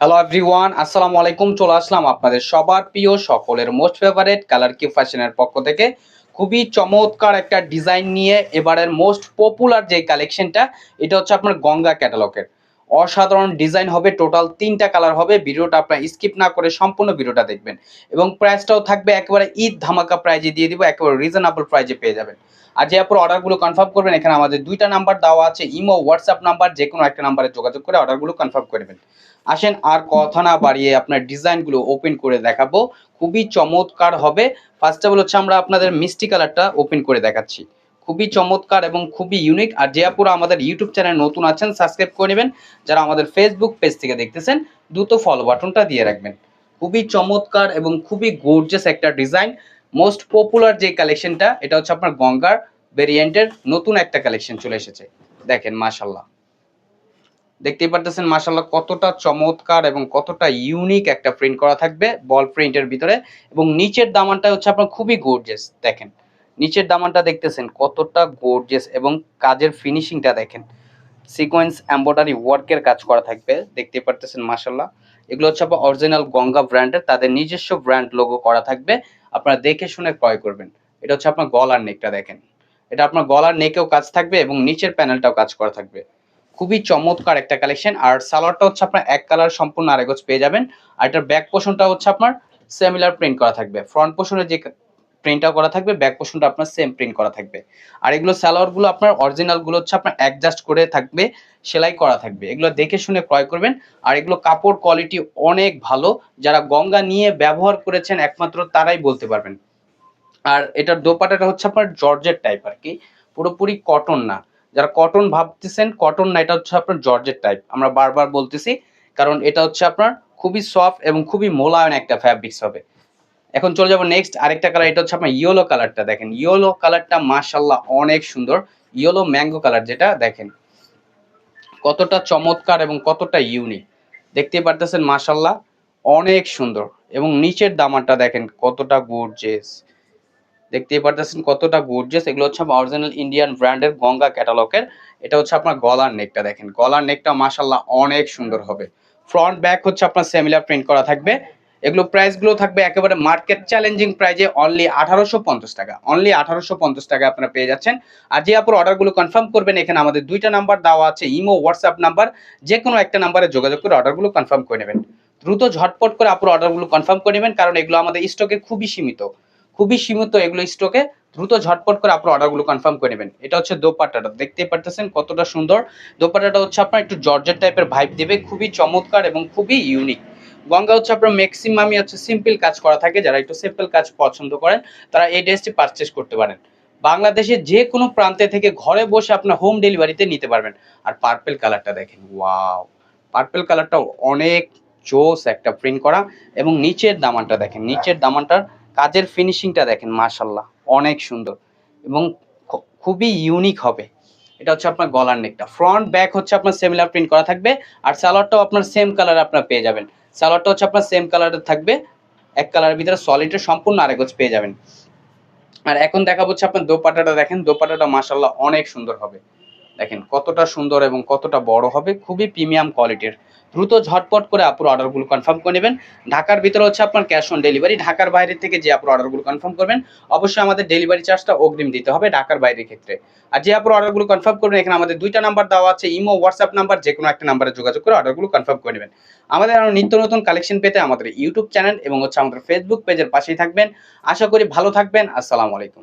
Hello everyone, আসসালামু আলাইকুম। চলে আসলাম আপনাদের সবার প্রিয় সকলের মোস্ট ফেভারিট কালার কিউ ফ্যাশনের পক্ষ থেকে খুবই চমৎকার একটা ডিজাইন নিয়ে এবারের মোস্ট পপুলার যে কালেকশনটা, এটা হচ্ছে আপনার গঙ্গা ক্যাটালগের অসাধারণ ডিজাইন হবে। টোটাল 3টা কালার হবে। ভিডিওটা আপনার স্কিপ না করে সম্পূর্ণ ভিডিওটা দেখবেন এবং প্রাইসটাও থাকবে একেবারে ঈদ ধামাকা প্রাইজে দিয়ে দিব, একেবারে রিজনেবল প্রাইজে পেয়ে যাবেন। আর যে আপনার অর্ডারগুলো কনফার্ম করবেন, এখানে আমাদের 2টা নাম্বার দেওয়া আছে, ইমো হোয়াটসঅ্যাপ নাম্বার, যে কোনো একটা নাম্বারে যোগাযোগ করে অর্ডারগুলো কনফার্ম করবেন। আসেন আর কথা না বাড়িয়ে আপনার ডিজাইনগুলো ওপেন করে দেখাবো, খুবই চমৎকার হবে। ফার্স্ট অফ অল হচ্ছে আমরা আপনাদের মিষ্টি কালারটা ওপেন করে দেখাচ্ছি, খুবই চমৎকার এবং খুবই ইউনিক। আর যে আপুরা আমাদের ইউটিউব চ্যানেল নতুন আছেন, সাবস্ক্রাইব করে নেবেন। যারা আমাদের ফেসবুক পেজ থেকে দেখতেছেন, দ্রুত ফলো বাটনটা দিয়ে রাখবেন। খুবই চমৎকার এবং খুবই গর্জিয়াস একটা ডিজাইন। মোস্ট পপুলার যে কালেকশনটা, এটা হচ্ছে আপনার গঙ্গার ভেরিয়েন্টের নতুন একটা কালেকশন চলে এসেছে। দেখেন মাশাল্লাহ, দেখতেই পারতেছেন মাশাআল্লাহ কতটা চমৎকার এবং কতটা ইউনিক একটা প্রিন্ট করা থাকবে বল প্রিন্টের ভিতরে। এবং নিচের দামানটা হচ্ছে আপনার খুবই গর্জিয়াস। দেখেন নিচের দামানটা দেখতেছেন কতটা গর্জিয়াস এবং কাজের ফিনিশিংটা দেখেন, সিকোয়েন্স এমব্রয়ডারি ওয়ার্কের কাজ করা থাকবে। দেখতেই পারতেছেন মাশাআল্লাহ, এগুলো হচ্ছে আপনার অরিজিনাল গঙ্গা ব্র্যান্ডের, তাদের নিজস্ব ব্র্যান্ড লোগো করা থাকবে। আপনারা দেখে শুনে ক্রয় করবেন। এটা হচ্ছে আপনার গলার নেকটা দেখেন, এটা আপনার গলার নেকেও কাজ থাকবে এবং নিচের প্যানেলটাও কাজ করা থাকবে। খুবই চমৎকার একটা কালেকশন। আর সালোয়ারটা হচ্ছে আপনার এক কালার সম্পূর্ণ আড়াই গজ পেয়ে যাবেন। আর এটার ব্যাক পোর্শনটা হচ্ছে আপনার সিমিলার প্রিন্ট করা থাকবে। ফ্রন্ট পোর্শনে যে প্রিন্টটা করা থাকবে, ব্যাক পোর্শনটা আপনার সেম প্রিন্ট করা থাকবে। আর এগুলো সালোয়ারগুলো আপনার অরিজিনাল গুলো হচ্ছে আপনার অ্যাডজাস্ট করে থাকবে, সেলাই করা থাকবে। এগুলো দেখে শুনে ক্রয় করবেন। আর এগুলো কাপড় কোয়ালিটি অনেক ভালো, যারা গঙ্গা নিয়ে ব্যবহার করেছেন একমাত্র তারাই বলতে পারবেন। আর এটার দোপাট্টাটা হচ্ছে আপনার জর্জেট টাইপ আর কি, পুরোপুরি কটন না। যারা কটন ভাবতেছেন, কটন না, এটা হচ্ছে আপনার জর্জেট টাইপ। আমরা বারবার বলতেছি কারণ এটা হচ্ছে আপনার খুবই সফট এবং খুবই মোলায়েম একটা ফ্যাব্রিক্স হবে। এখন চলে যাব নেক্সট আরেকটা কালার, এটা হচ্ছে আপনার ইয়েলো কালারটা। দেখেন ইয়েলো কালারটা মাশাআল্লাহ অনেক সুন্দর। ইয়েলো ম্যাঙ্গো কালার যেটা, দেখেন কতটা চমৎকার এবং কতটা ইউনিক। দেখতে পারতেছেন মাশাআল্লাহ অনেক সুন্দর। এবং নিচের দামানটা দেখেন কতটা গর্জিয়াস, দেখতেই পারতেছেন কতটা গর্জিয়াস। এগুলো হচ্ছে অরিজিনাল ইন্ডিয়ান ব্র্যান্ডের গঙ্গা ক্যাটালগের। এটা হচ্ছে আপনার গলার নেকটা দেখেন, গলার নেকটা মাশাআল্লাহ অনেক সুন্দর হবে। ফ্রন্ট ব্যাক হচ্ছে আপনার সিমিলার প্রিন্ট করা থাকবে। এগুলো প্রাইস গুলো থাকবে একেবারে মার্কেট চ্যালেঞ্জিং প্রাইজে, অনলি 1850 টাকা। অনলি 1850 টাকা আপনারা পেয়ে যাচ্ছেন। আর যে আপনার অর্ডারগুলো কনফার্ম করবেন, এখানে আমাদের 2টা নাম্বার দেওয়া আছে, ইমো হোয়াটসঅ্যাপ নাম্বার, যে কোনো একটা নাম্বারে যোগাযোগ করে অর্ডারগুলো কনফার্ম করে নেবেন। দ্রুত ঝটপট করে আপনার অর্ডারগুলো কনফার্ম করে নেবেন, কারণ এগুলো আমাদের স্টকে খুবই সীমিত, খুবই সীমিত এগুলো স্টকে। দ্রুত ঝটপট করে আপনার অর্ডারগুলো কনফার্ম করে নেবেন। এটা হচ্ছে দোপাট্টাটা, দেখতেই পারতেছেন কতটা সুন্দর। দোপাট্টাটা হচ্ছে আপনার একটু জর্জেট টাইপের ভাইব দেবে, খুবই চমৎকার এবং খুবই ইউনিক। গঙ্গা হচ্ছে আপনার ম্যাক্সিমামই হচ্ছে সিম্পল কাজ করা থাকে, যারা একটু সিম্পল কাজ পছন্দ করেন তারা এই ড্রেসটি পারচেস করতে পারেন। বাংলাদেশের যে কোনো প্রান্তে থেকে ঘরে বসে আপনার হোম ডেলিভারিতে নিতে পারবেন। আর পার্পল কালারটা দেখেন, ওয়াও, পার্পল কালারটা অনেক জোস একটা প্রিন্ট করা। এবং নিচের দামানটা দেখেন, নিচের দামানটার কাজের ফিনিশিংটা দেখেন মাশাআল্লাহ অনেক সুন্দর এবং খুবই ইউনিক হবে। এটা হচ্ছে আপনার গলার নেকটা। ফ্রন্ট ব্যাক হচ্ছে আপনার সিমিলার প্রিন্ট করা থাকবে। আর সালোয়ারটাও আপনার সেম কালার আপনারা পেয়ে যাবেন। সালোয়ারটা হচ্ছে আপনার সেম কালারের থাকবে, এক কালারের ভিতরে সলিডের সম্পূর্ণ আরেক গজ পেয়ে যাবেন। আর এখন দেখা হচ্ছে আপনার দোপাট্টাটা দেখেন, দোপাট্টাটা মাশাআল্লাহ অনেক সুন্দর হবে। দেখেন কতটা সুন্দর এবং কতটা বড় হবে, খুবই প্রিমিয়াম কোয়ালিটির। দ্রুত ঝটপট করে আপুর অর্ডারগুলো কনফার্ম করে নেবেন। ঢাকার ভিতরে হচ্ছে আপনার ক্যাশ অন ডেলিভারি। ঢাকার বাইরে থেকে যে আপুর অর্ডারগুলো কনফার্ম করবেন, অবশ্যই আমাদের ডেলিভারি চার্জটা অগ্রিম দিতে হবে ঢাকার বাইরের ক্ষেত্রে। আর যে আপুর অর্ডারগুলো কনফার্ম করবেন, এখানে আমাদের 2টা নাম্বার দেওয়া আছে, ইমো হোয়াটসঅ্যাপ নাম্বার, যে কোনো একটা নাম্বারে যোগাযোগ করে অর্ডারগুলো কনফার্ম করে নেবেন। আমাদের আরো নিত্য নতুন কালেকশন পেতে আমাদের ইউটিউব চ্যানেল এবং হচ্ছে আমাদের ফেসবুক পেজের পাশেই থাকবেন। আশা করি ভালো থাকবেন। আসসালামু আলাইকুম।